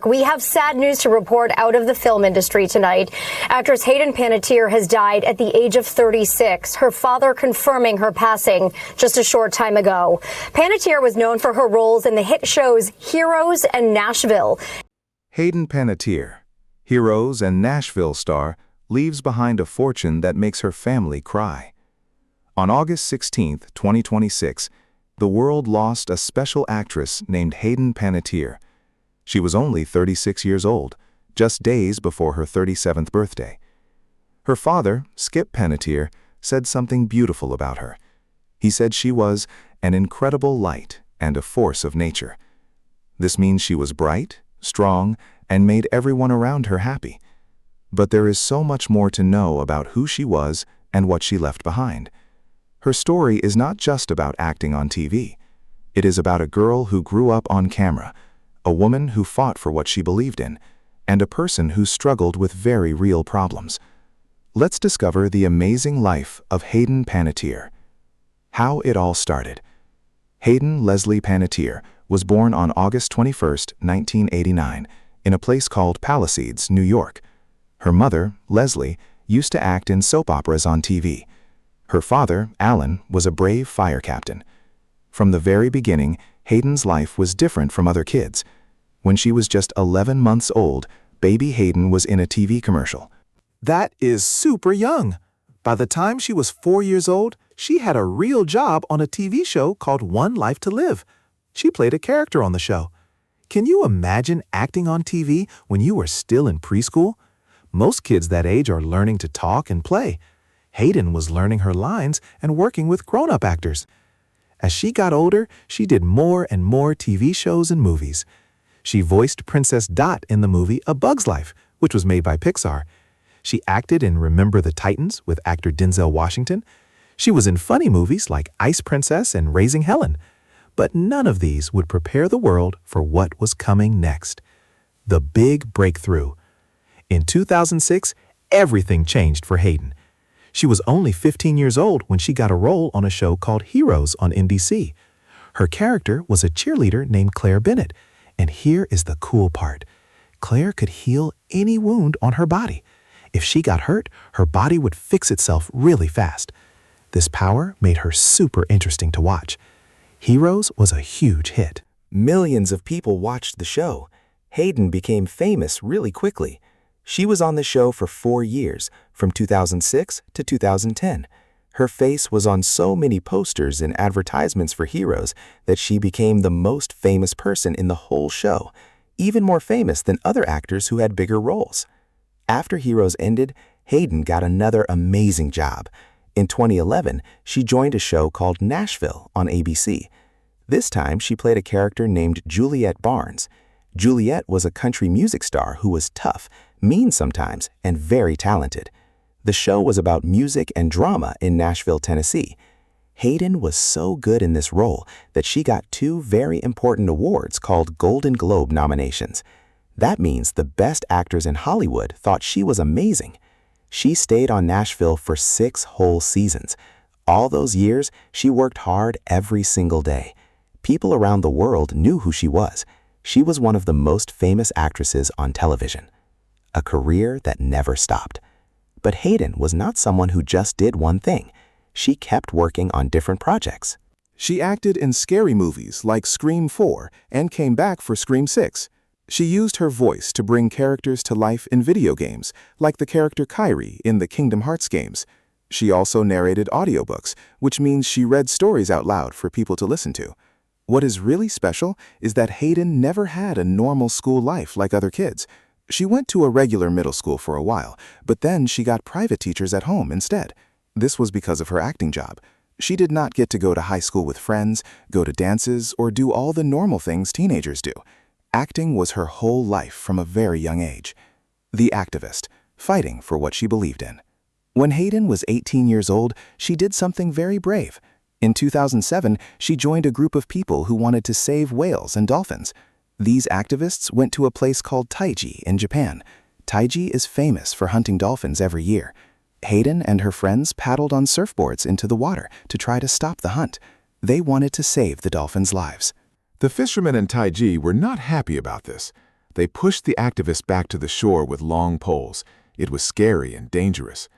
We have sad news to report out of the film industry tonight. Actress Hayden Panettiere has died at the age of 36, her father confirming her passing just a short time ago. Panettiere was known for her roles in the hit shows Heroes and Nashville. Hayden Panettiere, Heroes and Nashville star, leaves behind a fortune that makes her family cry. On August 16, 2026, the world lost a special actress named Hayden Panettiere. She was only 36 years old, just days before her 37th birthday. Her father, Skip Panettiere, said something beautiful about her. He said she was an incredible light and a force of nature. This means she was bright, strong, and made everyone around her happy. But there is so much more to know about who she was and what she left behind. Her story is not just about acting on TV. It is about a girl who grew up on camera, a woman who fought for what she believed in, and a person who struggled with very real problems. Let's discover the amazing life of Hayden Panettiere. How it all started. Hayden Leslie Panettiere was born on August 21, 1989, in a place called Palisades, New York. Her mother, Leslie, used to act in soap operas on TV. Her father, Alan, was a brave fire captain. From the very beginning, Hayden's life was different from other kids. When she was just 11 months old, baby Hayden was in a TV commercial. That is super young. By the time she was 4 years old, she had a real job on a TV show called One Life to Live. She played a character on the show. Can you imagine acting on TV when you were still in preschool? Most kids that age are learning to talk and play. Hayden was learning her lines and working with grown-up actors. As she got older, she did more and more TV shows and movies. She voiced Princess Dot in the movie A Bug's Life, which was made by Pixar. She acted in Remember the Titans with actor Denzel Washington. She was in funny movies like Ice Princess and Raising Helen. But none of these would prepare the world for what was coming next. The big breakthrough. In 2006, everything changed for Hayden. She was only 15 years old when she got a role on a show called Heroes on NBC. Her character was a cheerleader named Claire Bennett. And here is the cool part. Claire could heal any wound on her body. If she got hurt, her body would fix itself really fast. This power made her super interesting to watch. Heroes was a huge hit. Millions of people watched the show. Hayden became famous really quickly. She was on the show for 4 years, from 2006 to 2010. Her face was on so many posters and advertisements for Heroes that she became the most famous person in the whole show, even more famous than other actors who had bigger roles. After Heroes ended, Hayden got another amazing job. In 2011, she joined a show called Nashville on ABC. This time, she played a character named Juliet Barnes. Juliet was a country music star who was tough, mean sometimes, and very talented. The show was about music and drama in Nashville, Tennessee. Hayden was so good in this role that she got 2 very important awards called Golden Globe nominations. That means the best actors in Hollywood thought she was amazing. She stayed on Nashville for 6 whole seasons. All those years, she worked hard every single day. People around the world knew who she was. She was one of the most famous actresses on television. A career that never stopped. But Hayden was not someone who just did one thing. She kept working on different projects. She acted in scary movies like Scream 4 and came back for Scream 6. She used her voice to bring characters to life in video games, like the character Kyrie in the Kingdom Hearts games. She also narrated audiobooks, which means she read stories out loud for people to listen to. What is really special is that Hayden never had a normal school life like other kids. She went to a regular middle school for a while, but then she got private teachers at home instead. This was because of her acting job. She did not get to go to high school with friends, go to dances, or do all the normal things teenagers do. Acting was her whole life from a very young age. The activist, fighting for what she believed in. When Hayden was 18 years old, she did something very brave. In 2007, she joined a group of people who wanted to save whales and dolphins. These activists went to a place called Taiji in Japan. Taiji is famous for hunting dolphins every year. Hayden and her friends paddled on surfboards into the water to try to stop the hunt. They wanted to save the dolphins' lives. The fishermen in Taiji were not happy about this. They pushed the activists back to the shore with long poles. It was scary and dangerous.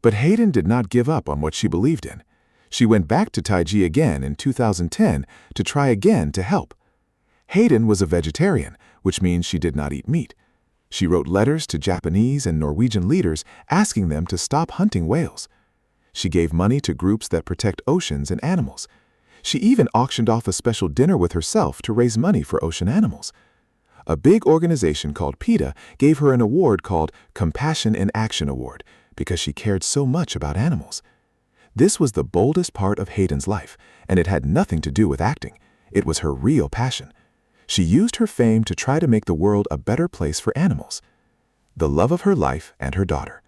But Hayden did not give up on what she believed in. She went back to Taiji again in 2010 to try again to help. Hayden was a vegetarian, which means she did not eat meat. She wrote letters to Japanese and Norwegian leaders asking them to stop hunting whales. She gave money to groups that protect oceans and animals. She even auctioned off a special dinner with herself to raise money for ocean animals. A big organization called PETA gave her an award called Compassion in Action Award because she cared so much about animals. This was the boldest part of Hayden's life, and it had nothing to do with acting. It was her real passion. She used her fame to try to make the world a better place for animals. The love of her life and her daughter.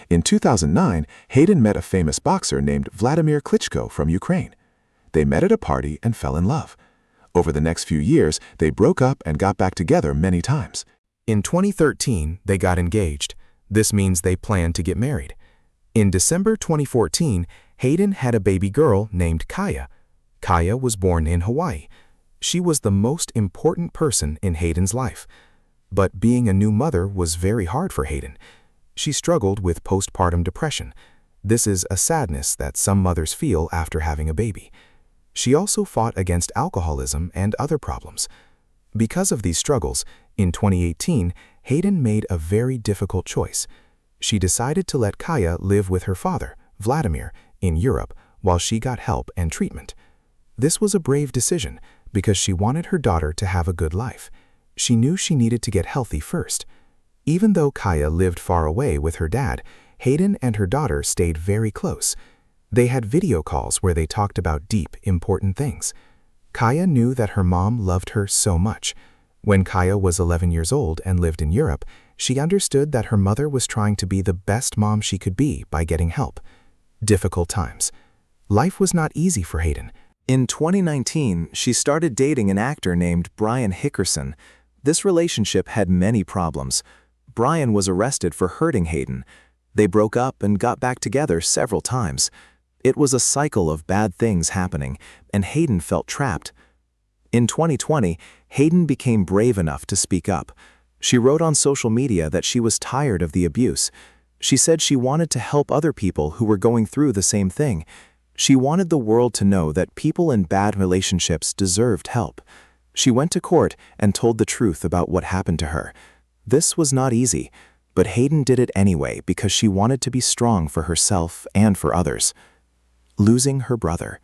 In 2009, Hayden met a famous boxer named Vladimir Klitschko from Ukraine. They met at a party and fell in love. Over the next few years, they broke up and got back together many times. In 2013, they got engaged. This means they planned to get married. In December 2014, Hayden had a baby girl named Kaya. Kaya was born in Hawaii. She was the most important person in Hayden's life. But being a new mother was very hard for Hayden. She struggled with postpartum depression. This is a sadness that some mothers feel after having a baby. She also fought against alcoholism and other problems. Because of these struggles, in 2018, Hayden made a very difficult choice. She decided to let Kaya live with her father, Vladimir, in Europe while she got help and treatment. This was a brave decision because she wanted her daughter to have a good life. She knew she needed to get healthy first. Even though Kaya lived far away with her dad, Hayden and her daughter stayed very close. They had video calls where they talked about deep, important things. Kaya knew that her mom loved her so much. When Kaya was 11 years old and lived in Europe, she understood that her mother was trying to be the best mom she could be by getting help. Difficult times. Life was not easy for Hayden. In 2019, she started dating an actor named Brian Hickerson. This relationship had many problems. Brian was arrested for hurting Hayden. They broke up and got back together several times. It was a cycle of bad things happening, and Hayden felt trapped. In 2020, Hayden became brave enough to speak up. She wrote on social media that she was tired of the abuse. She said she wanted to help other people who were going through the same thing. She wanted the world to know that people in bad relationships deserved help. She went to court and told the truth about what happened to her. This was not easy, but Hayden did it anyway because she wanted to be strong for herself and for others. Losing her brother.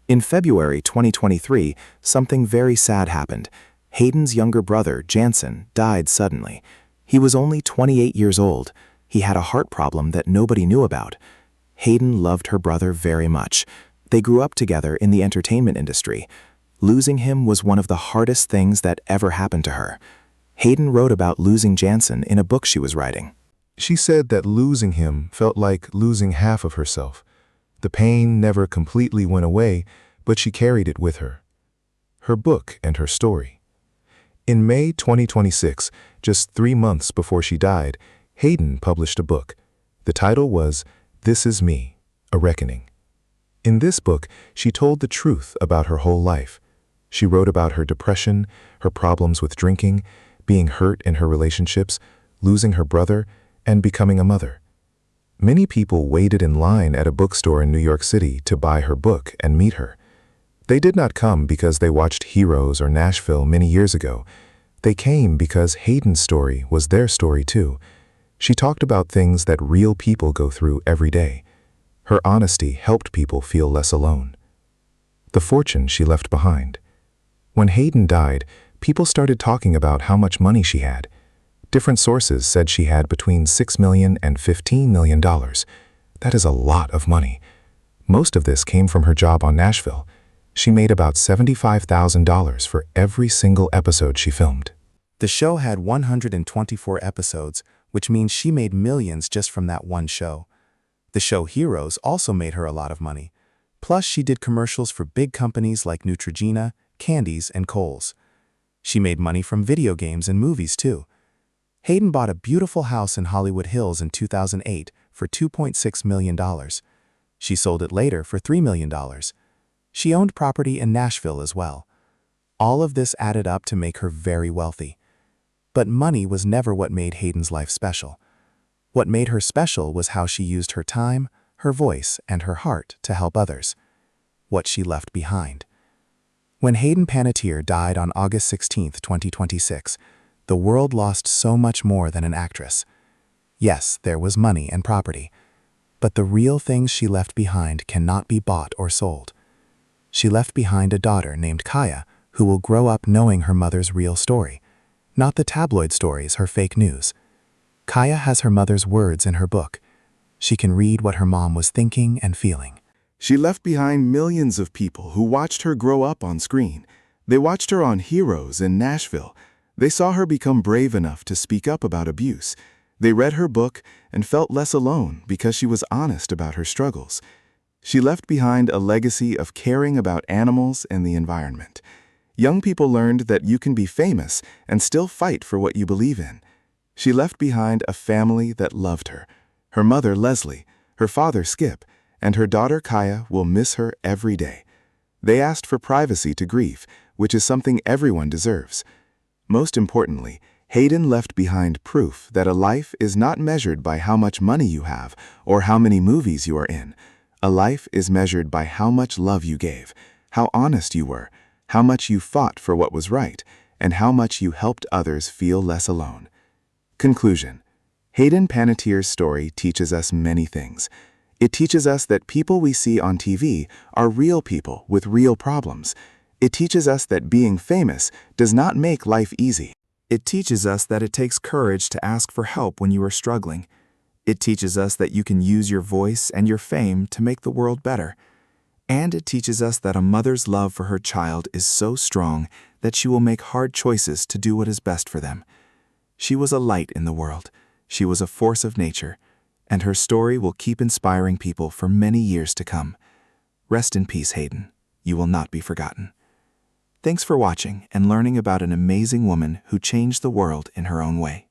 In February 2023, something very sad happened. Hayden's younger brother, Jansen, died suddenly. He was only 28 years old. He had a heart problem that nobody knew about. Hayden loved her brother very much. They grew up together in the entertainment industry. Losing him was one of the hardest things that ever happened to her. Hayden wrote about losing Jansen in a book she was writing. She said that losing him felt like losing half of herself. The pain never completely went away, but she carried it with her. Her book and her story. In May 2026, just 3 months before she died, Hayden published a book. The title was This Is Me, A Reckoning. In this book, she told the truth about her whole life. She wrote about her depression, her problems with drinking, being hurt in her relationships, losing her brother, and becoming a mother. Many people waited in line at a bookstore in New York City to buy her book and meet her. They did not come because they watched Heroes or Nashville many years ago. They came because Hayden's story was their story too. She talked about things that real people go through every day. Her honesty helped people feel less alone. The fortune she left behind. When Hayden died, people started talking about how much money she had. Different sources said she had between $6 million and $15 million. That is a lot of money. Most of this came from her job on Nashville. She made about $75,000 for every single episode she filmed. The show had 124 episodes, which means she made millions just from that one show. The show Heroes also made her a lot of money. Plus, she did commercials for big companies like Neutrogena, Candies, and Kohl's. She made money from video games and movies too. Hayden bought a beautiful house in Hollywood Hills in 2008 for $2.6 million. She sold it later for $3 million. She owned property in Nashville as well. All of this added up to make her very wealthy. But money was never what made Hayden's life special. What made her special was how she used her time, her voice, and her heart to help others. What she left behind. When Hayden Panettiere died on August 16, 2026, the world lost so much more than an actress. Yes, there was money and property, but the real things she left behind cannot be bought or sold. She left behind a daughter named Kaya, who will grow up knowing her mother's real story, not the tabloid stories, her fake news. Kaya has her mother's words in her book. She can read what her mom was thinking and feeling. She left behind millions of people who watched her grow up on screen. They watched her on Heroes and Nashville. They saw her become brave enough to speak up about abuse. They read her book and felt less alone because she was honest about her struggles. She left behind a legacy of caring about animals and the environment. Young people learned that you can be famous and still fight for what you believe in. She left behind a family that loved her. Her mother, Leslie, her father, Skip, and her daughter, Kaya, will miss her every day. They asked for privacy to grieve, which is something everyone deserves. Most importantly, Hayden left behind proof that a life is not measured by how much money you have or how many movies you are in. A life is measured by how much love you gave, how honest you were, how much you fought for what was right, and how much you helped others feel less alone. Conclusion. Hayden Panettiere's story teaches us many things. It teaches us that people we see on TV are real people with real problems. It teaches us that being famous does not make life easy. It teaches us that it takes courage to ask for help when you are struggling. It teaches us that you can use your voice and your fame to make the world better. And it teaches us that a mother's love for her child is so strong that she will make hard choices to do what is best for them. She was a light in the world. She was a force of nature. And her story will keep inspiring people for many years to come. Rest in peace, Hayden. You will not be forgotten. Thanks for watching and learning about an amazing woman who changed the world in her own way.